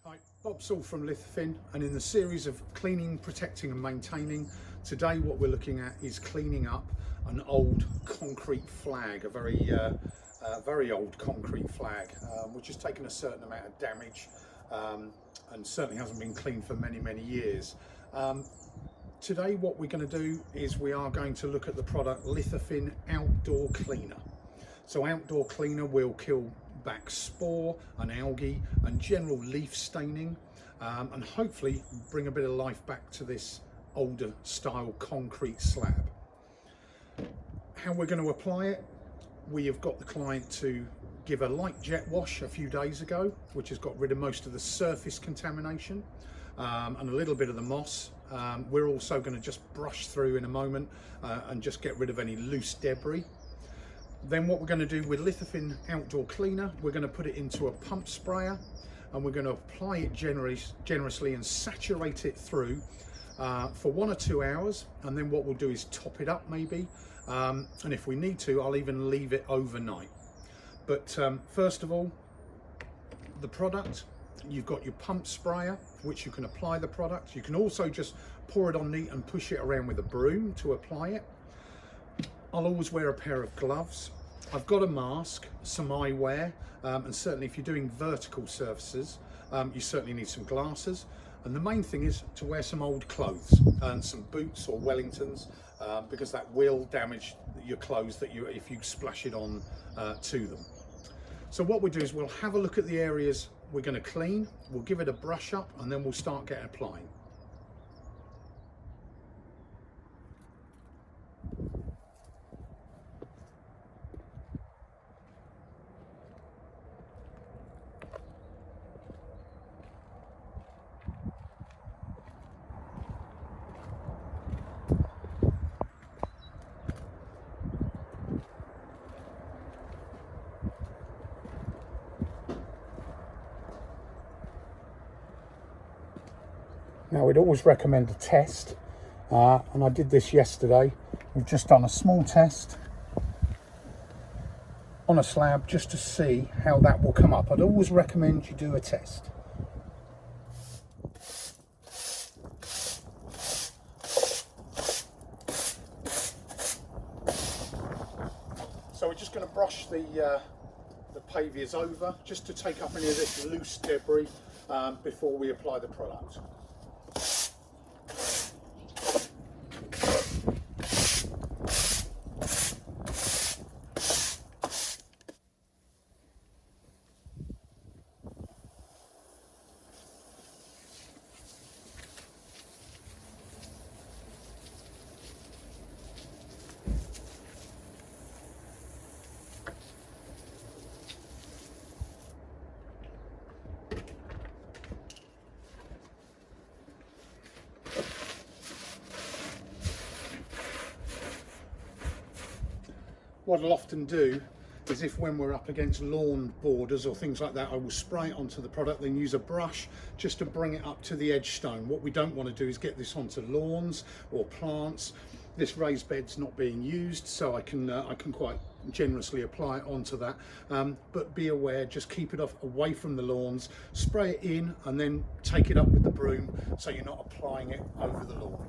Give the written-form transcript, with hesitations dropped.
Hi, Bob Saul from Lithofin, and in the series of cleaning, protecting and maintaining, today what we're looking at is cleaning up an old concrete flag, a very old concrete flag, which has taken a certain amount of damage and certainly hasn't been cleaned for many years. Today what we're going to do is we are going to look at the product Lithofin Outdoor Cleaner. So Outdoor Cleaner will kill back spore and algae and general leaf staining, and hopefully bring a bit of life back to this older style concrete slab. How we're going to apply it, we have got the client to give a light jet wash a few days ago, which has got rid of most of the surface contamination and a little bit of the moss. We're also going to just brush through in a moment and just get rid of any loose debris. Then what we're going to do with Lithofin Outdoor Cleaner, we're going to put it into a pump sprayer and we're going to apply it generously and saturate it through for 1 or 2 hours, and then what we'll do is top it up maybe, and if we need to I'll even leave it overnight. But first of all, the product, you've got your pump sprayer which you can apply the product. You can also just pour it on neat and push it around with a broom to apply it. I'll always wear a pair of gloves. I've got a mask, some eyewear, and certainly if you're doing vertical surfaces, you certainly need some glasses. And the main thing is to wear some old clothes and some boots or Wellingtons, because that will damage your clothes if you splash it on to them. So what we'll do is we'll have a look at the areas we're going to clean, we'll give it a brush up, and then we'll start applying. Now we'd always recommend a test, and I did this yesterday. We've just done a small test on a slab just to see how that will come up. I'd always recommend you do a test. So we're just going to brush the pavias over just to take up any of this loose debris before we apply the product. What I'll often do is, if when we're up against lawn borders or things like that, I will spray it onto the product, then use a brush just to bring it up to the edge stone. What we don't want to do is get this onto lawns or plants. This raised bed's not being used, so I can quite generously apply it onto that. But be aware, just keep it away from the lawns, spray it in and then take it up with the broom so you're not applying it over the lawn.